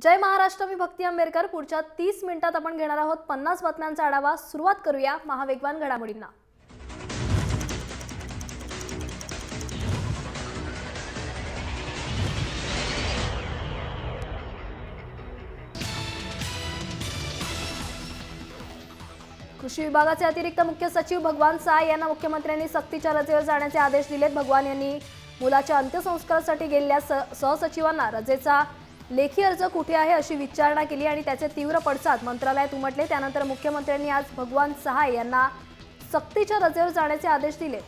जय महाराष्ट्र, मी भक्ती आंबेडकर। पुढच्या 30 मिनिटात आपण घेणार आहोत 50 बातम्यांचा आढावा। सुरुवात करूया महावेगवान घडामोडींना। कृषी विभागाचे अतिरिक्त मुख्य सचिव भगवान साय यांना मुख्यमंत्र्यांनी सक्तीच्या रजेवर जाण्याचे आदेश दिलेत। भगवान यांनी मुलाच्या अंत्यसंस्कारासाठी गेलेल्या सहसचिवांना रजेचा लेखी अर्ज कुठे आहे अशी विचारणा केली आणि त्याचे तीव्र पडसाद मंत्रालयात उमटले। त्यानंतर मुख्यमंत्र्यांनी आज भगवान सहाय यांना सक्तीच्या रजेवर जाण्याचे आदेश दिले।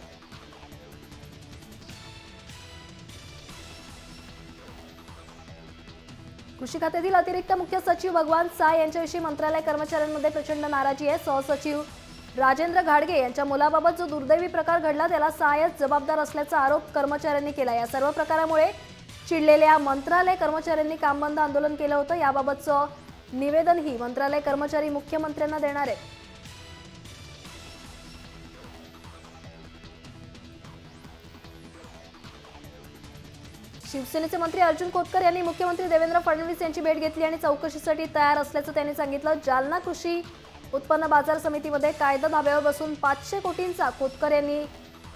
कृषी खात्यातील अतिरिक्त मुख्य सचिव भगवान साय यांच्याविषयी मंत्रालय कर्मचाऱ्यांमध्ये प्रचंड नाराजी आहे। सहसचिव राजेंद्र घाडगे यांच्या मुलाबाबत जो दुर्दैवी प्रकार घडला त्याला सायच जबाबदार असल्याचा आरोप कर्मचाऱ्यांनी केला। या सर्व प्रकारामुळे चिडलेल्या मंत्रालय कर्मचाऱ्यांनी काम बंद आंदोलन केलं होतं। याबाबतचं निवेदनही मंत्रालय कर्मचारी मुख्यमंत्र्यांना देणार आहेत। शिवसेनेचे मंत्री अर्जुन खोतकर यांनी मुख्यमंत्री देवेंद्र फडणवीस यांची भेट घेतली आणि चौकशीसाठी तयार असल्याचं त्यांनी सांगितलं। जालना कृषी उत्पन्न बाजार समितीमध्ये कायदा धाब्यावर बसून 500 कोटींचा खोतकर यांनी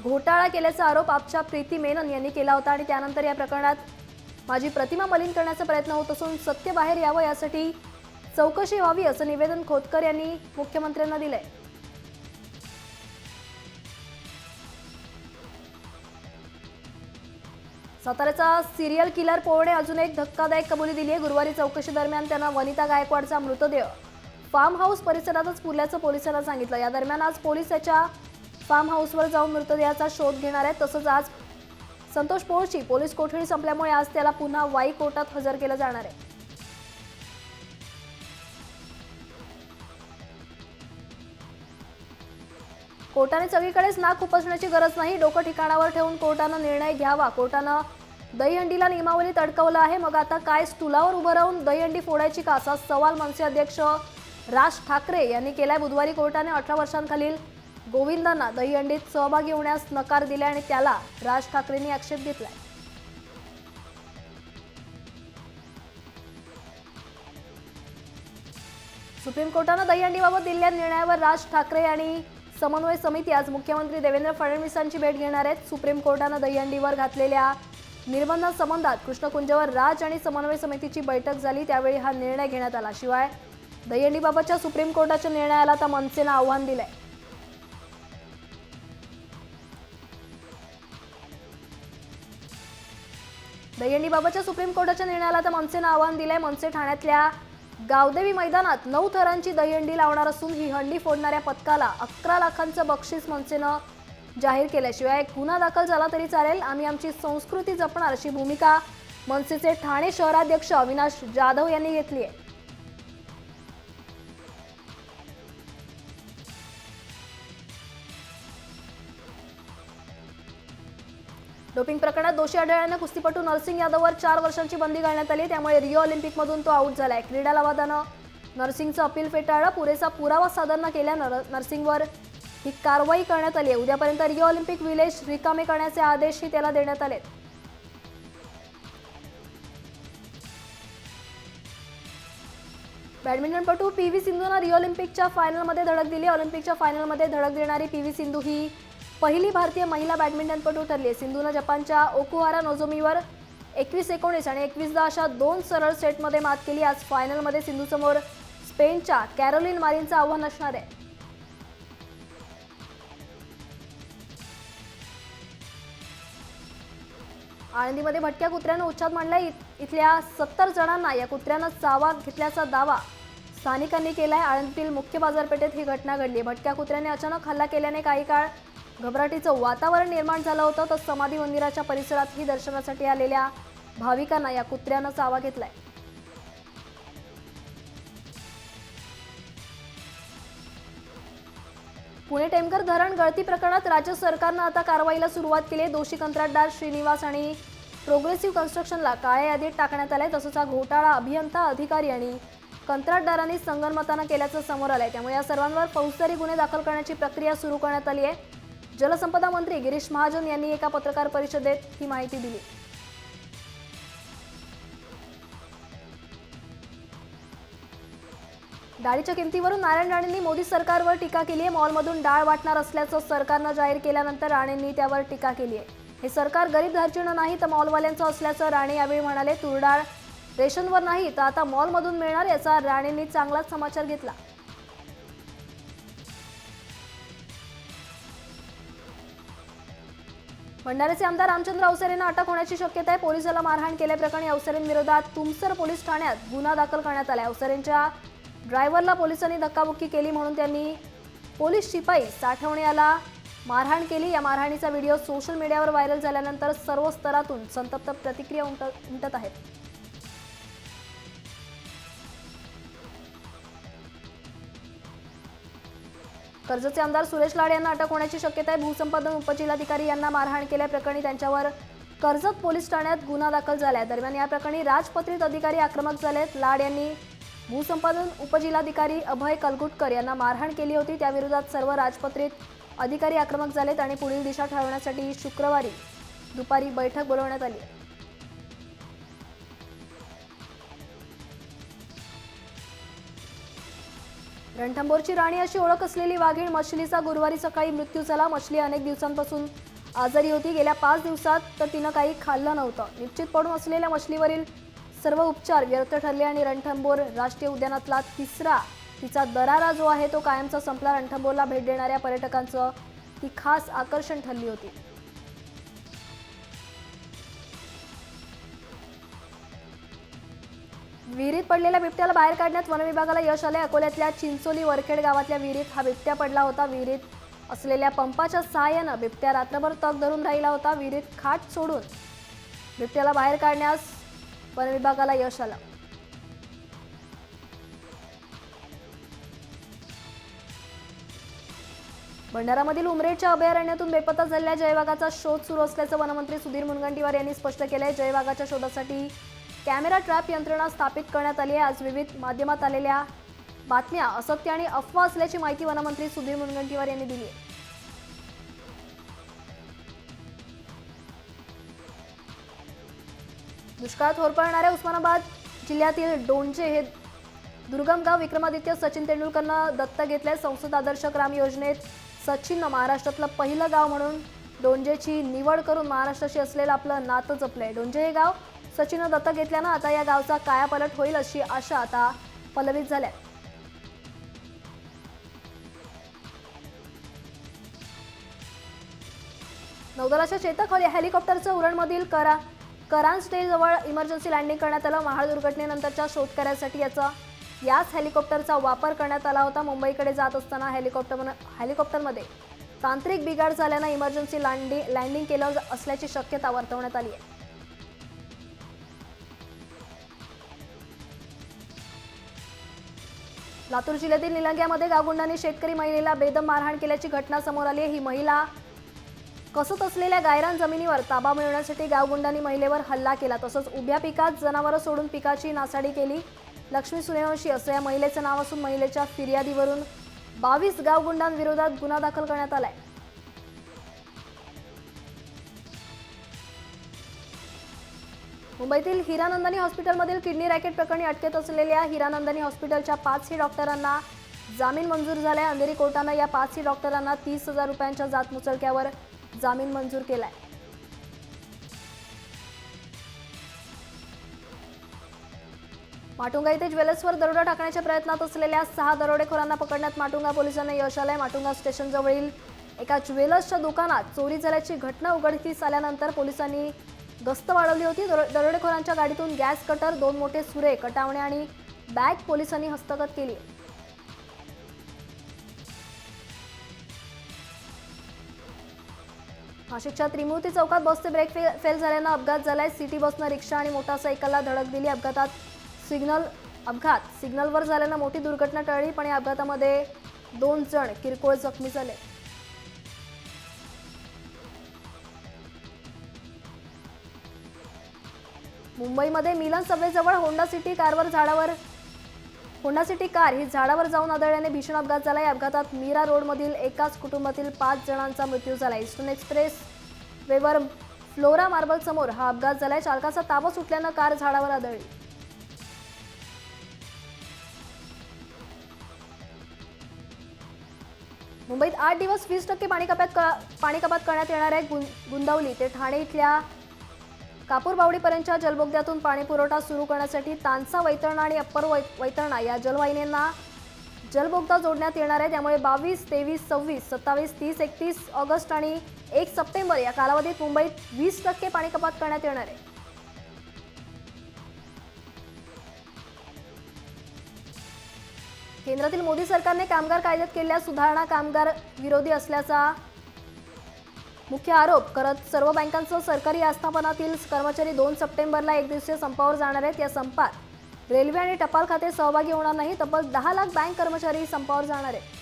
घोटाळा केल्याचा आरोप आपच्या प्रीती मेनन यांनी केला होता आणि त्यानंतर या प्रकरणात माझी प्रतिमा मलिन करण्याचा प्रयत्न होत असून सत्य बाहेर यावं यासाठी चौकशी व्हावी असं निवेदन खोतकर यांनी मुख्यमंत्र्यांना दिलंय। साताऱ्याचा सिरियल किलर पोवणे अजून एक धक्कादायक कबुली दिली आहे। गुरुवारी चौकशी दरम्यान त्यानं वनिता गायकवाडचा मृतदेह फार्म हाऊस परिसरातच पुरल्याचं पोलिसांना सांगितलं। या दरम्यान आज पोलीस त्याच्या फार्म हाऊसवर जाऊन मृतदेहाचा शोध घेणार आहेत। तसंच आज संतोष पोळची पोलीस कोठडी संपल्यामुळे आज त्याला पुन्हा वाई कोर्टात हजर केलं जाणार आहे। कोर्टाने सगळीकडेच नाक खुपसण्याची गरज नाही, डोकं ठिकाणावर ठेवून कोर्टानं निर्णय घ्यावा। कोर्टानं दहीहंडीला नियमावलीत अडकवलं आहे, मग आता काय स्टूलावर उभं राहून दहीहंडी फोडायची का असा सवाल मनसे अध्यक्ष राज ठाकरे यांनी केलाय। बुधवारी कोर्टाने 18 वर्षांखालील गोविंदांना दहीहंडीत सहभागी होण्यास नकार दिला आणि त्याला राज ठाकरेंनी आक्षेप घेतलाय। सुप्रीम कोर्टानं दहीहंडीबाबत दिलेल्या निर्णयावर राज ठाकरे आणि समन्वय समिती आज मुख्यमंत्री देवेंद्र फडणवीसांची भेट घेणार आहेत। सुप्रीम कोर्टानं दहीहंडीवर घातलेल्या निर्बंधांसंबंधात कृष्णकुंजवर राज आणि समन्वय समितीची बैठक झाली, त्यावेळी हा निर्णय घेण्यात आला। शिवाय दहीहंडीबाबतच्या सुप्रीम कोर्टाच्या निर्णयाला आता मनसेनं आव्हान दिलंय। दहीहंडीबाबतच्या सुप्रीम कोर्टाच्या निर्णयाला आता मनसेनं आव्हान दिलंय। मनसे ठाण्यातल्या गावदेवी मैदानात 9 थरांची दहीहंडी लावणार असून ही हंडी फोडणाऱ्या पथकाला 11 लाखांचं बक्षीस मनसेनं जाहीर केल्याशिवाय गुन्हा दाखल झाला तरी चालेल, आम्ही आमची संस्कृती जपणार अशी भूमिका मनसेचे ठाणे शहराध्यक्ष अविनाश जाधव यांनी घेतली आहे। डोपिंग प्रकरणात दोषी आढळल्यानं कुस्तीपटू नरसिंग यादववर 4 वर्षांची बंदी घालण्यात आली, त्यामुळे रिओ ऑलिम्पिकमधून तो आऊट झालाय। क्रीडा लवादानं नरसिंगचं अपील फेटाळलं। पुरेसा पुरावा सादर न केल्यानं नरसिंगवर ही कारवाई करण्यात आली आहे। उद्यापर्यंत रिओ ऑलिम्पिक विलेज रिकामे करण्याचे आदेशही त्याला देण्यात आले। बॅडमिंटनपटू पीव्ही सिंधूनं रिओ ऑलिम्पिकच्या फायनलमध्ये धडक दिली। ऑलिम्पिकच्या फायनलमध्ये धडक देणारी पीव्ही सिंधू ही पहिली भारतीय महिला बॅडमिंटनपटू ठरली आहे। सिंधूनं जपानच्या ओकुहारा नोझोमीवर 21-19 आणि 21-10 अशा 2 सरळ सेटमध्ये मात केली। आज फायनलमध्ये सिंधूसमोर स्पेनच्या कॅरोलिन मारिनचं आव्हान असणार आहे। आळंदीमध्ये भटक्या कुत्र्यानं उच्छाद मांडलाय। इथल्या 70 जणांना या कुत्र्यानं चावा घेतल्याचा दावा स्थानिकांनी केलाय। आळंदीतील मुख्य बाजारपेठेत ही घटना घडली। भटक्या कुत्र्याने अचानक हल्ला केल्याने काही काळ घबराटीचं वातावरण निर्माण झालं होतं, तर समाधी मंदिराच्या परिसरातही दर्शनासाठी आलेल्या भाविकांना या कुत्र्यानं चावा घेतलाय। पुणे टेमघर धरण गळती प्रकरणात राज्य सरकारनं आता कारवाईला सुरुवात केली आहे। दोषी कंत्राटदार श्रीनिवास आणि प्रोग्रेसिव्ह कन्स्ट्रक्शनला काळ्या यादीत टाकण्यात आलंय। तसंच हा घोटाळा अभियंता, अधिकारी आणि कंत्राटदारांनी संगनमतानं केल्याचं समोर आलंय, त्यामुळे या सर्वांवर फौजदारी गुन्हे दाखल करण्याची प्रक्रिया सुरू करण्यात आली आहे। जलसंपदा मंत्री गिरीश महाजन यांनी एका पत्रकार परिषदेत ही माहिती दिली। डाळीच्या किमतीवरून नारायण राणेंनी मोदी सरकारवर टीका केली आहे। मॉलमधून डाळ वाटणार असल्याचं सरकारनं जाहीर केल्यानंतर राणेंनी त्यावर टीका केली आहे। हे सरकार गरीब धार्जिणं नाही तर मॉलवाल्यांचं असल्याचं राणे यावेळी म्हणाले। तूर डाळ रेशनवर नाही तर आता मॉलमधून मिळणार याचा राणेंनी चांगलाच समाचार घेतला। भंडाऱ्याचे आमदार रामचंद्र अवसरेंना अटक होण्याची शक्यता आहे। पोलिसाला मारहाण केल्याप्रकरणी अवसरेंविरोधात तुमसर पोलीस ठाण्यात गुन्हा दाखल करण्यात आला आहे। अवसरेंच्या ड्रायव्हरला पोलिसांनी धक्काबुक्की केली म्हणून त्यांनी पोलीस शिपाई साठवणे याला मारहाण केली। या मारहाणीचा व्हिडिओ सोशल मीडियावर व्हायरल झाल्यानंतर सर्व स्तरातून संतप्त प्रतिक्रिया उमटत आहेत। कर्जतचे आमदार सुरेश लाड यांना अटक होण्याची शक्यता आहे। भूसंपादन उपजिल्हाधिकारी यांना मारहाण केल्याप्रकरणी त्यांच्यावर कर्जत पोलीस ठाण्यात गुन्हा दाखल झाला आहे। दरम्यान या प्रकरणी राजपत्रित अधिकारी आक्रमक झालेत। लाड यांनी भूसंपादन उपजिल्हाधिकारी अभय कलगुटकर यांना मारहाण केली होती। त्याविरोधात सर्व राजपत्रित अधिकारी आक्रमक झालेत आणि पुढील दिशा ठरवण्यासाठी शुक्रवारी दुपारी बैठक बोलवण्यात आली आहे। रणथंबोरची राणी अशी ओळख असलेली वाघीण मछलीचा गुरुवारी सकाळी मृत्यू झाला। मछली अनेक दिवसांपासून आजारी होती। गेल्या 5 दिवसात तर तिनं काही खाल्लं नव्हतं। निश्चित पडून असलेल्या मछलीवरील सर्व उपचार व्यर्थ ठरले आणि रणथंबोर राष्ट्रीय उद्यानातला तिचा दरारा जो आहे तो कायमचा संपला। रणथंबोरला भेट देणाऱ्या पर्यटकांचं ती खास आकर्षण ठरली होती। विहिरीत पडलेल्या बिबट्याला बाहेर काढण्यात वनविभागाला यश आले। अकोल्यातल्या चिंचोली वरखेड गावातल्या विहिरीत हा बिबट्या पडला होता। विहिरीत असलेल्या पंपाच्या सहाय्यानं बिबट्या रात्रभर तग धरून राहिला होता। विहिरीत खाट सोडून बिबट्याला बाहेर काढण्यास वनविभागाला यश आलं। भंडारामधील उमरेडच्या अभयारण्यातून बेपत्ता झालेल्या जयवाघाचा शोध सुरू असल्याचं वनमंत्री सुधीर मुनगंटीवार यांनी स्पष्ट केलंय। जयवाघाच्या शोधासाठी कॅमेरा ट्रॅप यंत्रणा स्थापित करण्यात आली आहे। आज विविध माध्यमात आलेल्या बातम्या असत्य आणि अफवा असल्याची माहिती वनमंत्री सुधीर मुनगंटीवार यांनी दिली आहे। दुष्काळात होरपळणाऱ्या उस्मानाबाद जिल्ह्यातील डोंजे हे दुर्गम गाव विक्रमादित्य सचिन तेंडुलकरनं दत्तक घेतले। संसद आदर्श ग्राम योजनेत सचिननं महाराष्ट्रातलं पहिलं गाव म्हणून डोंजेची निवड करून महाराष्ट्राशी असलेलं आपलं नातं जपलंय। डोंजे हे गाव सचिननं दत्तक घेतल्यानं आता या गावचा कायापालट होईल अशी आशा आता पल्लवित झाल्या। नौदलाच्या चेतक हेलिकॉप्टरचं उरणमधील करांजटेजवळ इमर्जन्सी लँडिंग करण्यात आलं। महाड दुर्घटनेनंतरच्या शोधकार्यासाठी याच हेलिकॉप्टरचा वापर करण्यात आला होता। मुंबईकडे जात असताना हेलिकॉप्टरमध्ये तांत्रिक बिघाड झाल्यानं इमर्जन्सी लँडिंग केलं असल्याची शक्यता वर्तवण्यात आली आहे। लातूर जिल्ह्यातील निलंग्यामध्ये गावगुंडांनी शेतकरी महिलेला बेदम मारहाण केल्याची घटना समोर आली आहे। ही महिला कसत असलेल्या गायरान जमिनीवर ताबा मिळवण्यासाठी गावगुंडांनी महिलेवर हल्ला केला। तसंच उभ्या पिकात जनावरं सोडून पिकाची नासाडी केली। लक्ष्मी सूर्यवंशी असं या महिलेचं नाव असून महिलेच्या फिर्यादीवरून 22 गावगुंडांविरोधात गुन्हा दाखल करण्यात आलाय। मुंबईतील हिरानंदानी हॉस्पिटलमधील किडनी रॅकेट प्रकरणी अटकेत असलेल्या हिरानंदानी हॉस्पिटलच्या 5 डॉक्टरांना जामीन मंजूर झालाय। अंधेरी कोर्टानं या 5 डॉक्टरांना 30,000 रुपयांच्या जातमुचलक्यावर जामीन मंजूर केलाय। माटुंगा येथे ज्वेलर्सवर दरोडा टाकण्याच्या प्रयत्नात असलेल्या 6 दरोडेखोरांना पकडण्यात माटुंगा पोलिसांना यश आलंय। माटुंगा स्टेशन जवळील एका ज्वेलर्सच्या दुकानात चोरी झाल्याची घटना उघडकीस आल्यानंतर पोलिसांनी गस्त वाढवली होती। दरोडेखोरांच्या गाडीतून गॅस कटर, 2 मोठे सुरे, कटावणे आणि बॅग पोलिसांनी हस्तगत केली। नाशिकच्या त्रिमूर्ती चौकात बसचे ब्रेक फेल झाल्यानं अपघात झालाय। सिटी बसनं रिक्षा आणि मोटारसायकलला धडक दिली। अपघात सिग्नलवर झाल्यानं मोठी दुर्घटना टळली, पण या अपघातामध्ये 2 जण किरकोळ जखमी झाले। मुंबईमध्ये मिलन सबवेजवळ होंडा सिटी कार ही झाडावर जाऊन आदळल्याने भीषण अपघात झाला। या अपघातात मीरा रोडमधील एकाच कुटुंबातील 5 जणांचा मृत्यू झाला। ईस्टर्न एक्सप्रेस वेवर फ्लोरा मार्बल समोर हा अपघात झालाय। चालकाचा ताबा सुटल्यानं कार झाडावर आदळली। मुंबईत 8 दिवस 20% पाणी कपात करण्यात येणार आहे. गुंदवली ते ठाणे इथल्या कापूरबावडीपर्यंतच्या जलबोगद्यातून पाणी पुरवठा सुरू करण्यासाठी तानसा वैतरणा आणि अप्पर वैतरणा या जलवाहिन्यांना जलबोगदा जोडण्यात येणार आहे. त्यामुळे 22, 23, 26, 27, 30, 31 ऑगस्ट आणि 1 सप्टेंबर या कालावधीत मुंबईत 20% पाणी कपात करण्यात येणार आहे. केंद्रातील मोदी सरकारने कामगार कायद्यात केलेल्या सुधारणा कामगार विरोधी असल्याचा मुख्य आरोप करत सर्व बँकांसह सरकारी आस्थापनातील कर्मचारी 2 सप्टेंबरला एकदिवसीय संपावर जाणार आहेत. या संपात रेल्वे आणि टपाल खाते सहभागी होणार नाही. तब्बल 10 लाख बँक कर्मचारी संपावर जाणार आहेत.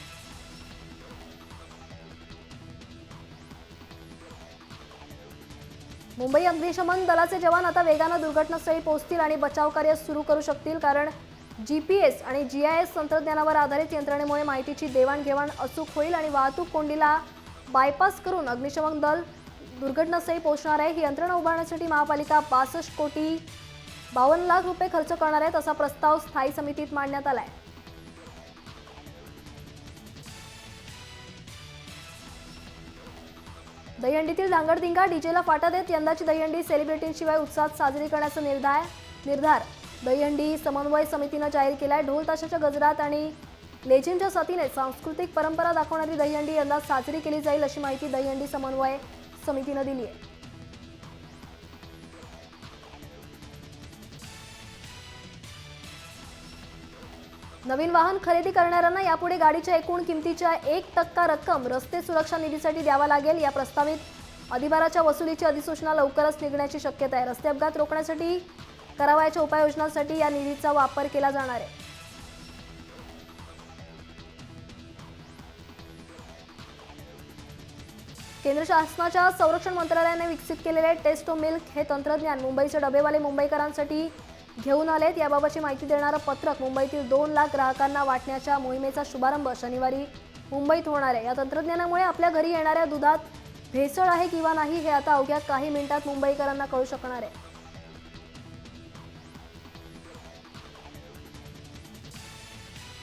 मुंबई अग्निशमन दलाचे जवान आता वेगाने दुर्घटनास्थळी पोहोचतील आणि बचाव कार्य सुरू करू शकतील, कारण GPS आणि GIS तंत्रज्ञानावर आधारित यंत्रणेमुळे माहितीची देवाणघेवाण अचूक होईल आणि वाहतूक कोंडीला बायपास करून अग्निशमन दल दुर्घटनास्थळी पोहोचणार आहे. ही यंत्रणा उभारण्यासाठी महापालिका 62 कोटी 52 लाख रुपये खर्च करणार आहे. असा प्रस्ताव स्थायी समितीत मांडण्यात आलाय. दहीहंडीतील धांगडधिंगा डीजेला फाटा देत यंदाची दहीहंडी सेलिब्रिटींशिवाय उत्साहात साजरी करण्याचा निर्धार दहीहंडी समन्वय समितीने जाहीर केलाय. ढोल ताशाच्या गजरात आणि लेझिमच्या साथीने सांस्कृतिक परंपरा दाखवणारी दहीहंडी यंदा साजरी केली जाईल, अशी माहिती दहीहंडी समन्वय समितीने दिली आहे. नवीन वाहन खरेदी करणाऱ्यांना यापुढे गाडीच्या एकूण किमतीच्या 1% रक्कम रस्ते सुरक्षा निधीसाठी द्यावा लागेल. या प्रस्तावित अधिभाराच्या वसुलीची अधिसूचना लवकरच निघण्याची शक्यता आहे. रस्ते अपघात रोखण्यासाठी करावयाच्या उपाययोजनांसाठी या निधीचा वापर केला जाणार आहे. केंद्र शासनाच्या संरक्षण मंत्रालयाने विकसित केलेले टेस्ट मिल्क हे तंत्रज्ञान मुंबईचे डबेवाले मुंबईकरांसाठी घेऊन आलेत. याबाबतची माहिती देणारं पत्रक मुंबईतील 2 लाख ग्राहकांना वाटण्याच्या मोहिमेचा शुभारंभ शनिवारी मुंबईत होणार आहे. या तंत्रज्ञानामुळे आपल्या घरी येणाऱ्या दुधात भेसळ आहे किंवा नाही हे आता अवघ्या काही मिनिटात मुंबईकरांना कळू शकणार आहे.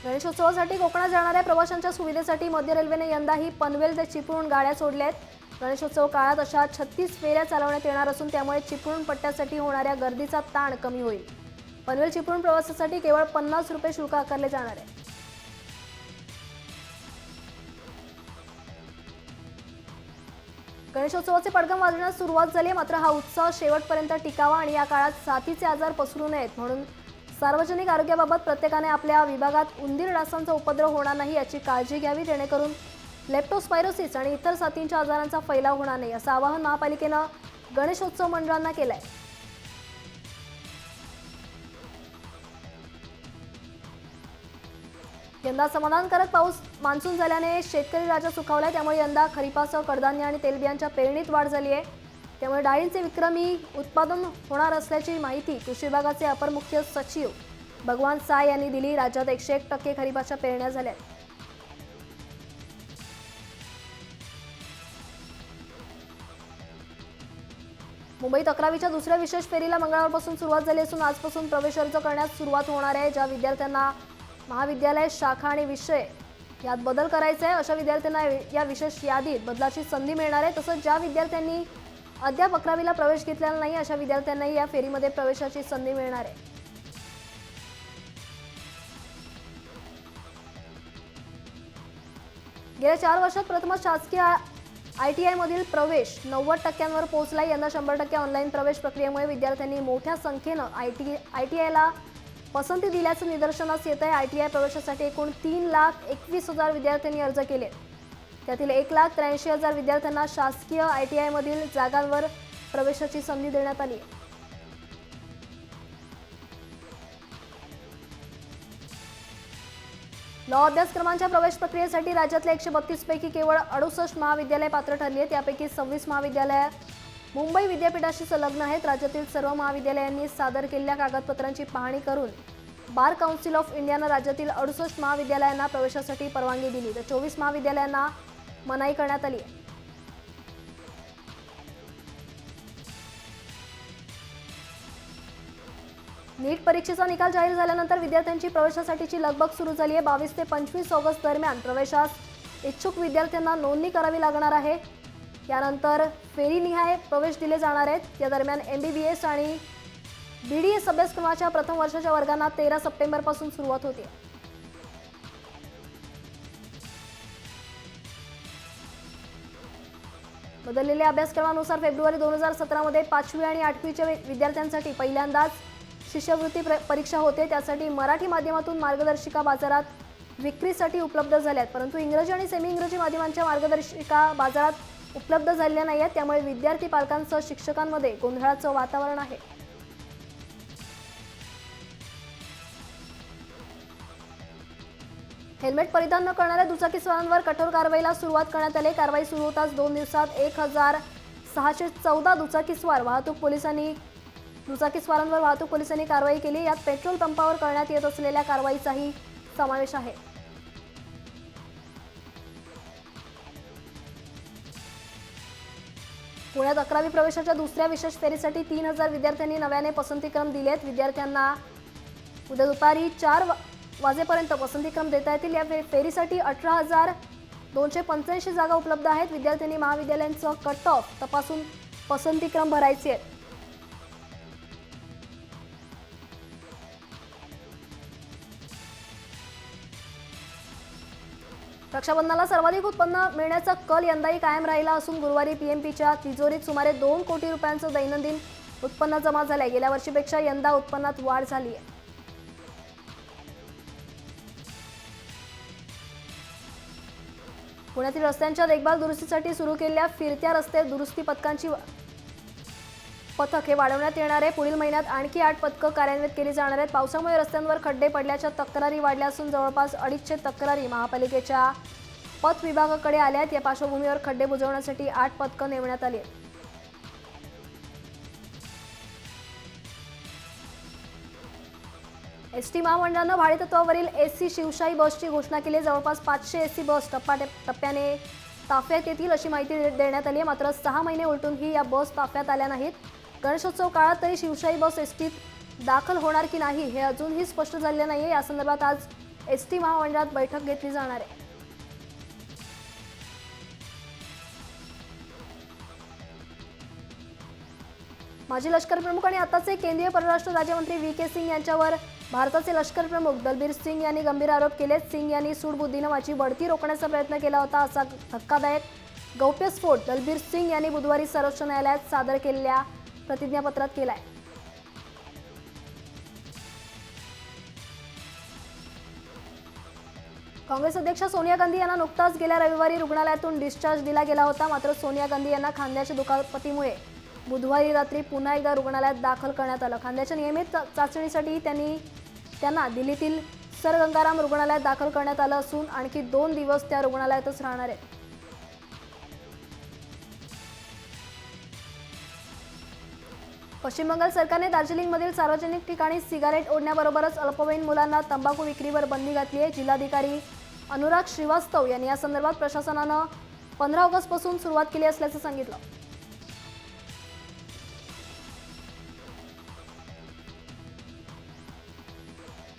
गणेशोत्सवासाठी कोकणात जाणाऱ्या प्रवाशांच्या सुविधेसाठी मध्य रेल्वेने यंदाही पनवेल ते चिपळूण गाड्या सोडल्या आहेत. गणेशोत्सव काळात अशा 36 फेऱ्या चालवण्यात येणार असून त्यामुळे चिपळूण पट्ट्यासाठी होणाऱ्या गर्दीचा ताण कमी होईल. पनवेल चिपळूण प्रवासासाठी केवळ 50 रुपये शुल्क आकारले जाणार आहे. गणेशोत्सवाचे पडघम वाजवण्यास सुरुवात झाली आहे. मात्र हा उत्सव शेवटपर्यंत टिकावा आणि या काळात साथीचे आजार पसरू नयेत म्हणून सार्वजनिक आरोग्याबाबत प्रत्येकाने आपल्या विभागात उंदीर डासांचा उपद्रव होणार नाही याची काळजी घ्यावी, जेणेकरून लेप्टोस्पायरोसिस आणि इतर साथींच्या आजारांचा फैलाव होणार नाही, असं आवाहन महापालिकेनं गणेशोत्सव मंडळांना केलंय. यंदा समाधानकारक पाऊस मान्सून झाल्याने शेतकरी राजा सुखावलाय. त्यामुळे यंदा खरीपासह कडधान्य आणि तेलबियांच्या पेरणीत वाढ झाली आहे. त्यामुळे डाळींचे विक्रमी उत्पादन होणार असल्याची माहिती कृषी विभागाचे अपर मुख्य सचिव भगवान साय यांनी दिली. राज्यात 101% खरीपाच्या पेरण्या झाल्या. मुंबईत 11वीच्या दुसऱ्या विशेष फेरीला मंगळवारपासून सुरुवात झाली असून आजपासून प्रवेश अर्ज करण्यास सुरुवात होणार आहे. ज्या विद्यार्थ्यांना महाविद्यालय शाखा आणि विषय यात बदल करायचा आहे अशा विद्यार्थ्यांना या विशेष यादीत बदलाची संधी मिळणार आहे. तसंच ज्या विद्यार्थ्यांनी अद्याप 11वीला प्रवेश घेतलेला नाही अशा विद्यार्थ्यांनाही या फेरीमध्ये प्रवेशाची संधी मिळणार आहे. गेल्या 4 वर्षात प्रथमच शासकीय ITI मधील प्रवेश 90%वर पोहोचला. यंदा 100% ऑनलाईन प्रवेश प्रक्रियेमुळे विद्यार्थ्यांनी मोठ्या संख्येनं ITIला पसंती दिल्याचं निदर्शनास येत आहे. ITI प्रवेशासाठी एकूण 3,21,000 विद्यार्थ्यांनी अर्ज केले. त्यातील 1,83,000 विद्यार्थ्यांना शासकीय ITI मधील जागांवर प्रवेशाची संधी देण्यात आली आहे. लॉ अभ्यासक्रमांच्या प्रवेश प्रक्रियेसाठी राज्यातल्या 132 पैकी केवळ 68 महाविद्यालय पात्र ठरली आहेत. यापैकी 26 महाविद्यालय मुंबई विद्यापीठाशी संलग्न आहेत. राज्यातील सर्व महाविद्यालयांनी सादर केलेल्या कागदपत्रांची पाहणी करून बार काउन्सिल ऑफ इंडियानं राज्यातील 68 महाविद्यालयांना प्रवेशासाठी परवानगी दिली, तर 24 महाविद्यालयांना मनाई करण्यात आली आहे. नीट परीक्षेचा निकाल जाहीर झाल्यानंतर विद्यार्थ्यांची प्रवेशासाठीची लगबग सुरू झाली आहे. 22 ते 25 ऑगस्ट दरम्यान प्रवेशास इच्छुक विद्यार्थ्यांना नोंदणी करावी लागणार आहे। यानंतर फेरीनिहाय प्रवेश दिले जाणार आहेत। या दरम्यान MBBS आणि BDS अभ्यासक्रमाच्या प्रथम वर्षाच्या वर्गांना 13 सप्टेंबर पासून सुरुवात होते। बदललेल्या अभ्यासक्रमानुसार फेब्रुवारी 2017 मध्ये 5वी आणि 8वीच्या विद्यार्थ्यांसाठी पहिल्यांदाच शिष्यवृत्ती परीक्षा होते। त्यासाठी मराठी माध्यमातून मार्गदर्शिका बाजारात विक्रीसाठी उपलब्ध झाल्यात, परंतु इंग्रजी आणि सेमी इंग्रजी माध्यमांच्या मार्गदर्शिका बाजारात उपलब्ध झालेल्या नाहीत। त्यामुळे विद्यार्थी पालकांसह शिक्षकांमध्ये गोंधळाचं वातावरण आहे। हेल्मेट परिधान न करणाऱ्या दुचाकीस्वारांवर कठोर कारवाईला सुरुवात करण्यात आली। कारवाई सुरू होताच 2 दिवसात 1614 दुचाकीस्वारांवर वाहतूक पोलिसांनी कारवाई केली। यात पेट्रोल पंपावर करण्यात येत असलेल्या कारवाईचाही समावेश आहे। पुण्यात 11वी प्रवेशाच्या दुसऱ्या विशेष फेरीसाठी 3000 विद्यार्थ्यांनी नव्याने पसंतीक्रम दिलेत। विद्यार्थ्यांना उद्या दुपारी 4 वाजेपर्यंत पसंतीक्रम देता येतील। या फेरीसाठी 18,285 जागा उपलब्ध आहेत। विद्यार्थ्यांनी महाविद्यालयांचं कट ऑफ तपासून पसंतीक्रम भरायचे आहेत। रक्षाबंधनाला सर्वाधिक उत्पन्न मिळण्याचा कल यंदाही कायम राहिला असून गुरुवारी PMPच्या तिजोरीत सुमारे 2 कोटी रुपयांचं दैनंदिन उत्पन्न जमा झालंय। गेल्या वर्षीपेक्षा यंदा उत्पन्नात वाढ झाली आहे। पुण्यातील रस्त्यांच्या देखभाल दुरुस्तीसाठी सुरू केलेल्या फिरत्या रस्ते दुरुस्ती पथकांची पथक हे वाढवण्यात येणार आहे। पुढील महिन्यात आणखी 8 पथकं कार्यान्वित केली जाणार आहेत। पावसामुळे रस्त्यांवर खड्डे पडल्याच्या तक्रारी वाढल्या असून जवळपास 250 तक्रारी महापालिकेच्या पथ विभागाकडे आल्या आहेत। या पार्श्वभूमीवर खड्डे बुजवण्यासाठी 8 पथकं नेमण्यात आली आहेत। ST महामंडळानं भाडेतत्वावरील AC शिवशाही बसची घोषणा केली। जवळपास 500 AC बस टप्प्याने ताफ्यात येतील अशी माहिती देण्यात आली आहे। मात्र 6 महिने उलटूनही या बस ताफ्यात आल्या नाहीत। गणेशोत्सव काळात तरी शिवशाही बस STत दाखल होणार की नाही हे अजूनही स्पष्ट झालेले नाहीये। या संदर्भात आज ST महामंडळात बैठक घेतली जाणार आहे। माजी लष्कर प्रमुख आणि आताचे केंद्रीय परराष्ट्र राज्यमंत्री VK सिंग यांच्यावर भारताचे लष्कर प्रमुख दलबीर सिंग यांनी गंभीर आरोप केले। सिंग यांनी सूडबुद्धीने माझी बढती रोखण्याचा प्रयत्न केला होता असा धक्कादायक गौप्यस्फोट दलबीर सिंग यांनी बुधवारी सर्वोच्च न्यायालयात सादर केलेल्या प्रतिज्ञापत्रात केलाय। काँग्रेस अध्यक्षा सोनिया गांधी यांना नुकताच गेल्या रविवारी रुग्णालयातून डिस्चार्ज दिला गेला होता। मात्र सोनिया गांधी यांना खांद्याच्या दुखापतीमुळे बुधवारी रात्री पुन्हा एकदा रुग्णालयात दाखल करण्यात आलं। खांद्याच्या नियमित चाचणीसाठी त्यांना दिल्लीतील सर गंगाराम रुग्णालयात दाखल करण्यात आलं असून आणखी 2 दिवस त्या रुग्णालयातच राहणार आहेत। पश्चिम बंगाल सरकारने दार्जिलिंगमधील सार्वजनिक ठिकाणी सिगारेट ओढण्याबरोबरच अल्पवयीन मुलांना तंबाखू विक्रीवर बंदी घातली आहे। जिल्हाधिकारी अनुराग श्रीवास्तव यांनी या संदर्भात प्रशासनानं 15 ऑगस्टपासून सुरुवात केली असल्याचं सांगितलं।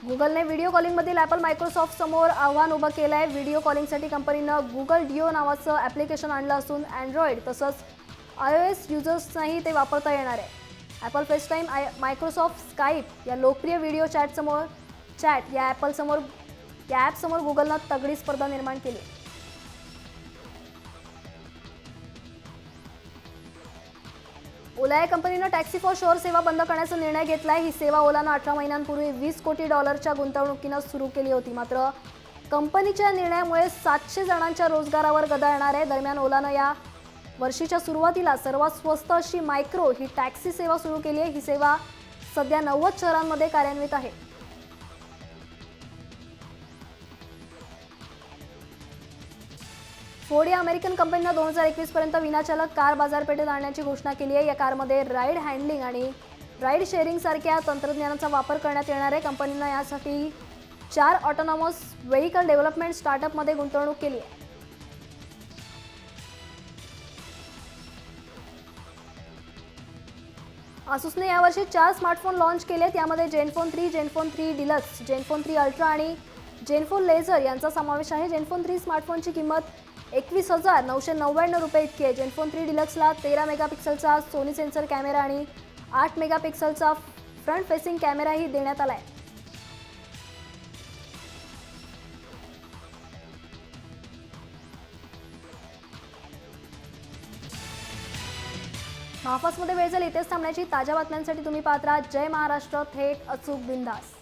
गुगलने व्हिडिओ कॉलिंगमधील ॲपल मायक्रोसॉफ्ट समोर आव्हान उभं केलं आहे। व्हिडिओ कॉलिंगसाठी कंपनीनं गुगल डिओ नावाचं ॲप्लिकेशन आणलं असून अँड्रॉइड तसंच iOS युजर्सनाही ते वापरता येणार आहे। ॲपल फेसटाईम, मायक्रोसॉफ्ट स्काईप या लोकप्रिय व्हिडिओ चॅट या ॲपसमोर गुगलनं तगडी स्पर्धा निर्माण केली। ओला या कंपनीनं टॅक्सी फॉर शोअर सेवा बंद करण्याचा निर्णय घेतलाय। ही सेवा ओलानं 18 महिन्यांपूर्वी $20 कोटी गुंतवणुकीनं सुरू केली होती। मात्र कंपनीच्या निर्णयामुळे 700 जणांच्या रोजगारावर गदा येणार आहे। दरम्यान ओलानं या वर्षीच्या सुरुवातीला सर्वात स्वस्त अशी मायक्रो ही टॅक्सी सेवा सुरू केली आहे। ही सेवा सध्या 90 शहरांमध्ये कार्यान्वित आहे। फोर्ड या अमेरिकन कंपनीनं 2021 पर्यंत विनाचालक कार बाजारपेठेत आणण्याची घोषणा केली आहे। या कारमध्ये राईड हँडलिंग आणि राईड शेअरिंग सारख्या तंत्रज्ञानाचा वापर करण्यात येणार आहे। कंपनीनं यासाठी 4 ऑटोनॉमस व्हेइकल डेव्हलपमेंट स्टार्टअपमध्ये गुंतवणूक केली आहे। आसूसने यावर्षी 4 स्मार्टफोन लॉन्च केलेत। यामध्ये Zenfone 3, Zenfone 3 deluxe, Zenfone 3 ultra आणि जेनफोन लेझर यांचा समावेश आहे. जेनफोन 3 स्मार्टफोनची किंमत 21,999 रुपये इतकी आहे. जेनफोन 3 डिलक्सला 13 मेगापिक्सलचा सोनी सेन्सर कॅमेरा आणि 8 मेगापिक्सलचा फ्रंट फेसिंग कॅमेराही देण्यात आलाय. महाफासमध्ये वेळ झाली इथेच थांबण्याची. ताज्या बातम्यांसाठी तुम्ही पाहत राहा जय महाराष्ट्र, थेट अचूक बिंदास.